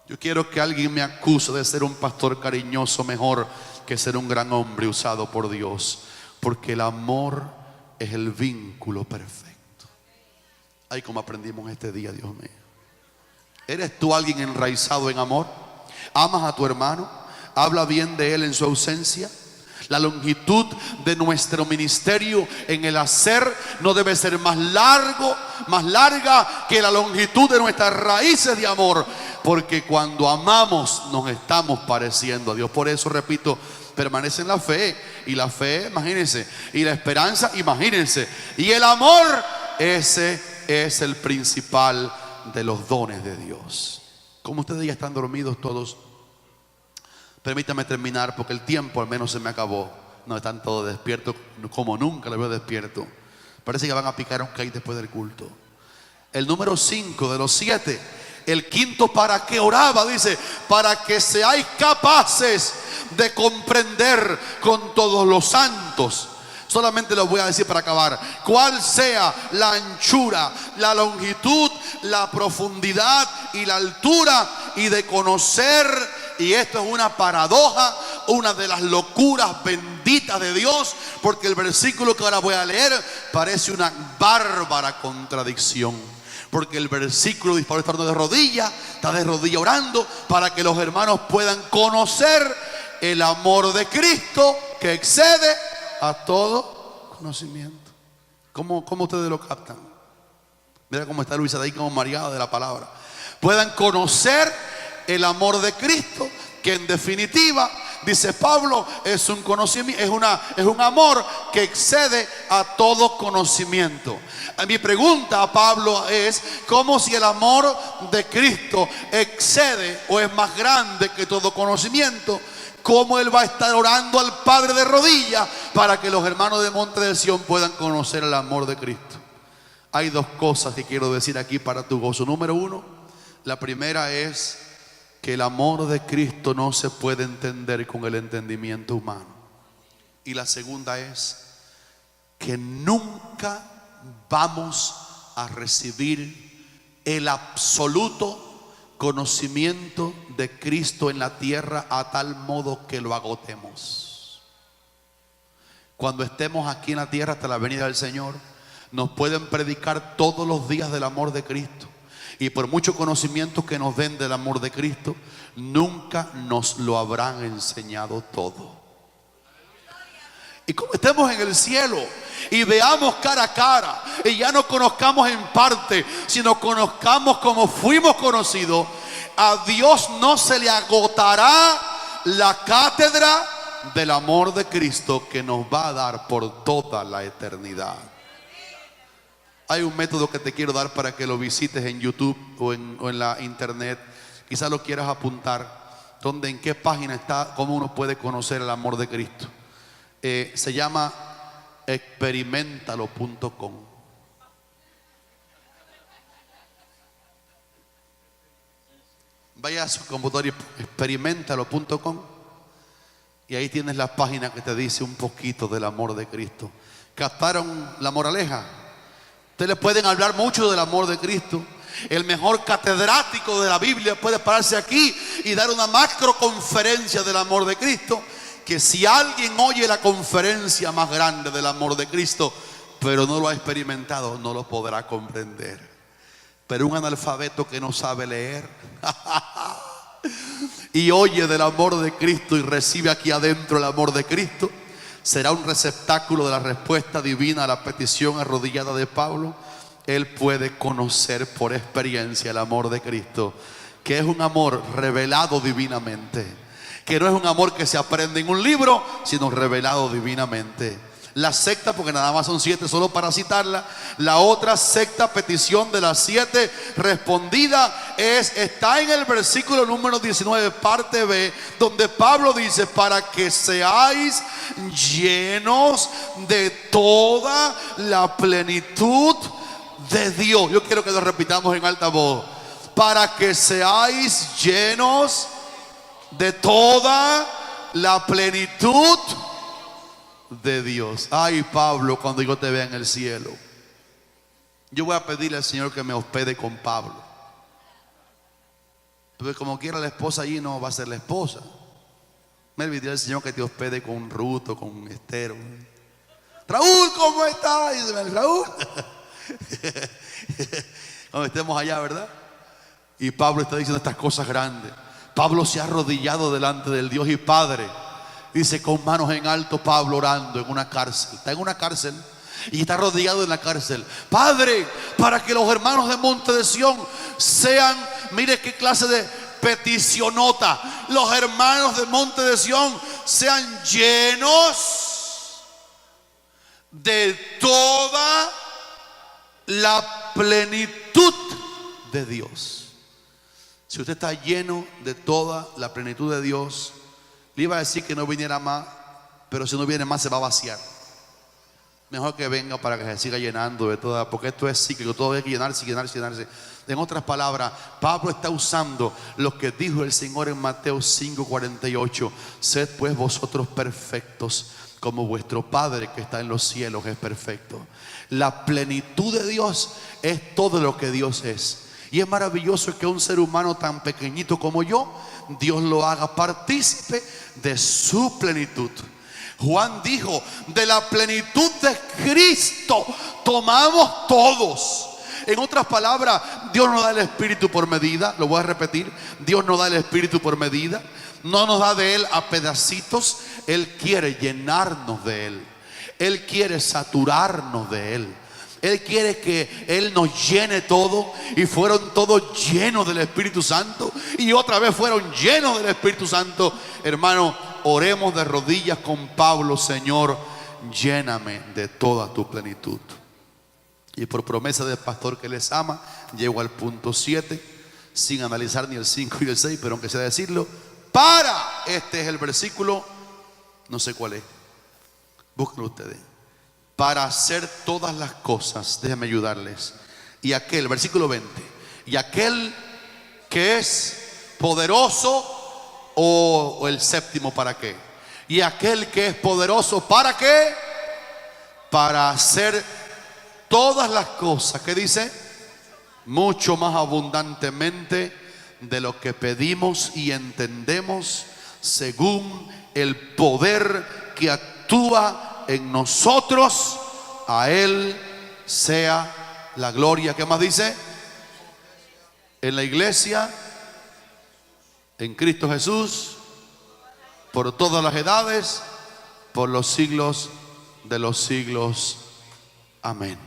Yo quiero que alguien me acuse de ser un pastor cariñoso mejor que ser un gran hombre usado por Dios, porque el amor es el vínculo perfecto. Ay, como aprendimos este día, Dios mío. ¿Eres tú alguien enraizado en amor? ¿Amas a tu hermano? ¿Habla bien de él en su ausencia? La longitud de nuestro ministerio en el hacer no debe ser más larga que la longitud de nuestras raíces de amor, porque cuando amamos nos estamos pareciendo a Dios. Por eso repito, permanece en la fe, y la fe, imagínense, y la esperanza, imagínense, y el amor, ese es el principal de los dones de Dios. Como ustedes ya están dormidos todos, permítame terminar porque el tiempo al menos se me acabó. No están todos despiertos como nunca los veo despiertos. Parece que van a picar un cake después del culto. El número 5 de los 7, el quinto para qué oraba, dice: para que seáis capaces de comprender con todos los santos. Solamente lo voy a decir para acabar: cuál sea la anchura, la longitud, la profundidad y la altura, y de conocer. Y esto es una paradoja, una de las locuras benditas de Dios, porque el versículo que ahora voy a leer parece una bárbara contradicción. Porque el versículo dice: Pablo está de rodillas, está de rodilla orando para que los hermanos puedan conocer el amor de Cristo que excede a todo conocimiento. ¿Cómo ustedes lo captan? Mira cómo está Luisa de ahí como mareada de la palabra. Puedan conocer el amor de Cristo, que en definitiva, dice Pablo, es un conocimiento, es un amor que excede a todo conocimiento. Mi pregunta a Pablo es: ¿cómo si el amor de Cristo excede o es más grande que todo conocimiento? ¿Cómo él va a estar orando al Padre de rodillas para que los hermanos de Monte de Sión puedan conocer el amor de Cristo? Hay dos cosas que quiero decir aquí para tu gozo. Número uno, la primera es que el amor de Cristo no se puede entender con el entendimiento humano. Y la segunda es que nunca vamos a recibir el absoluto conocimiento de Cristo en la tierra a tal modo que lo agotemos. Cuando estemos aquí en la tierra hasta la venida del Señor, nos pueden predicar todos los días del amor de Cristo, y por mucho conocimiento que nos den del amor de Cristo, nunca nos lo habrán enseñado todo. Y como estemos en el cielo y veamos cara a cara, y ya no conozcamos en parte, sino conozcamos como fuimos conocidos, a Dios no se le agotará la cátedra del amor de Cristo que nos va a dar por toda la eternidad. Hay un método que te quiero dar para que lo visites en YouTube o en la internet. Quizás lo quieras apuntar. ¿En qué página está? ¿Cómo uno puede conocer el amor de Cristo? Se llama experimentalo.com. Vaya a su computadora y experimentalo.com, y ahí tienes la página que te dice un poquito del amor de Cristo. ¿Captaron la moraleja? Ustedes pueden hablar mucho del amor de Cristo. El mejor catedrático de la Biblia puede pararse aquí y dar una macro conferencia del amor de Cristo, que si alguien oye la conferencia más grande del amor de Cristo, pero no lo ha experimentado, no lo podrá comprender. Pero un analfabeto que no sabe leer y oye del amor de Cristo y recibe aquí adentro el amor de Cristo, será un receptáculo de la respuesta divina a la petición arrodillada de Pablo. Él puede conocer por experiencia el amor de Cristo, que es un amor revelado divinamente, que no es un amor que se aprende en un libro, sino revelado divinamente. La sexta, porque nada más son 7, solo para citarla, la otra sexta petición de las 7 respondida está en el versículo número 19, parte B, donde Pablo dice: para que seáis llenos de toda la plenitud de Dios. Yo quiero que lo repitamos en alta voz: para que seáis llenos de toda la plenitud de Dios. Ay, Pablo, cuando yo te vea en el cielo, yo voy a pedirle al Señor que me hospede con Pablo, porque como quiera la esposa allí no va a ser la esposa. Me olvidé al Señor que te hospede con Ruth o con Esther. Raúl, ¿cómo estás? Y dice: Raúl. Cuando estemos allá, ¿verdad? Y Pablo está diciendo estas cosas grandes. Pablo se ha arrodillado delante del Dios y Padre. Dice, con manos en alto, Pablo orando en una cárcel. Está en una cárcel y está arrodillado en la cárcel. Padre, para que los hermanos de Monte de Sión sean, mire qué clase de peticionota, los hermanos de Monte de Sión sean llenos de toda la plenitud de Dios. Si usted está lleno de toda la plenitud de Dios, le iba a decir que no viniera más, pero si no viene más se va a vaciar. Mejor que venga para que se siga llenando de toda, porque esto es cíclico, todo hay que llenarse, llenarse, llenarse. En otras palabras, Pablo está usando lo que dijo el Señor en Mateo 5:48: sed pues vosotros perfectos, como vuestro Padre que está en los cielos es perfecto. La plenitud de Dios es todo lo que Dios es. Y es maravilloso que un ser humano tan pequeñito como yo, Dios lo haga partícipe de su plenitud. Juan dijo: de la plenitud de Cristo tomamos todos. En otras palabras, Dios nos da el Espíritu por medida. Lo voy a repetir: Dios nos da el Espíritu por medida. No nos da de Él a pedacitos. Él quiere llenarnos de Él. Él quiere saturarnos de Él. Él quiere que Él nos llene todo. Y fueron todos llenos del Espíritu Santo. Y otra vez fueron llenos del Espíritu Santo. Hermano, oremos de rodillas con Pablo: Señor, lléname de toda tu plenitud. Y por promesa del pastor que les ama, llego al punto 7, sin analizar ni el 5 y el 6, pero aunque sea decirlo, este es el versículo, no sé cuál es, búsquenlo ustedes. Para hacer todas las cosas, déjenme ayudarles. Y aquel, versículo 20, y aquel que es poderoso, o el séptimo, ¿para qué? Y aquel que es poderoso, ¿para qué? Para hacer todas las cosas, ¿qué dice? Mucho más abundantemente de lo que pedimos y entendemos, según el poder que actúa en nosotros. A Él sea la gloria. ¿Qué más dice? En la iglesia, en Cristo Jesús, por todas las edades, por los siglos de los siglos. Amén.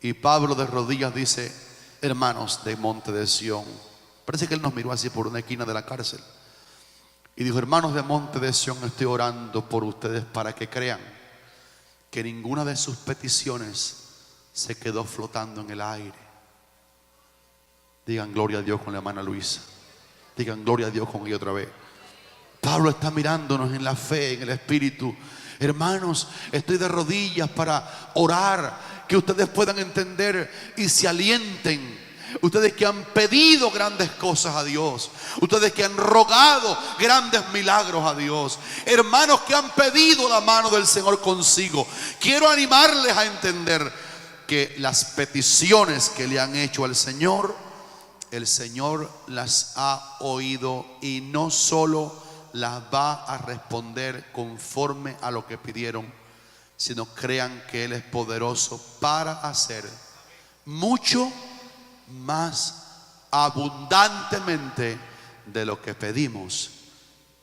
Y Pablo de rodillas dice: hermanos de Monte de Sión. Parece que él nos miró así por una esquina de la cárcel y dijo: hermanos de Monte de Sión, estoy orando por ustedes para que crean que ninguna de sus peticiones se quedó flotando en el aire. Digan gloria a Dios con la hermana Luisa. Digan gloria a Dios con ella otra vez. Pablo está mirándonos en la fe, en el Espíritu. Hermanos, estoy de rodillas para orar, que ustedes puedan entender y se alienten. Ustedes que han pedido grandes cosas a Dios, ustedes que han rogado grandes milagros a Dios, hermanos que han pedido la mano del Señor consigo, quiero animarles a entender que las peticiones que le han hecho al Señor, el Señor las ha oído, y no solo las va a responder conforme a lo que pidieron, sino crean que Él es poderoso para hacer mucho más abundantemente de lo que pedimos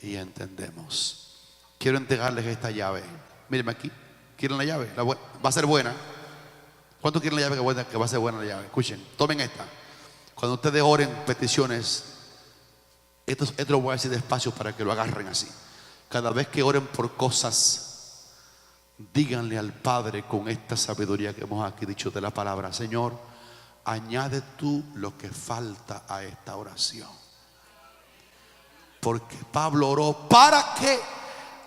y entendemos. Quiero entregarles esta llave. Mírenme aquí. ¿Quieren la llave? Va a ser buena. ¿Cuántos quieren la llave que va a ser buena la llave? Escuchen, tomen esta. Cuando ustedes oren peticiones, esto lo voy a decir despacio para que lo agarren así. Cada vez que oren por cosas, díganle al Padre con esta sabiduría que hemos aquí dicho de la palabra: Señor, añade tú lo que falta a esta oración. Porque Pablo oró para que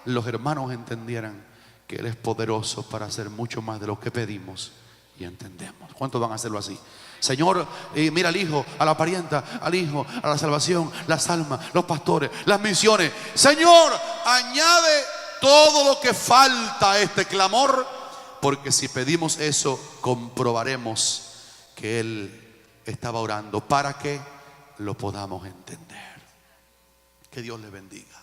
los hermanos entendieran que Él es poderoso para hacer mucho más de lo que pedimos y entendemos. ¿Cuántos van a hacerlo así? Señor, mira al hijo, a la parienta, al hijo, a la salvación, las almas, los pastores, las misiones. Señor, añade todo lo que falta a este clamor, porque si pedimos eso, comprobaremos que Él estaba orando para que lo podamos entender. Que Dios le bendiga.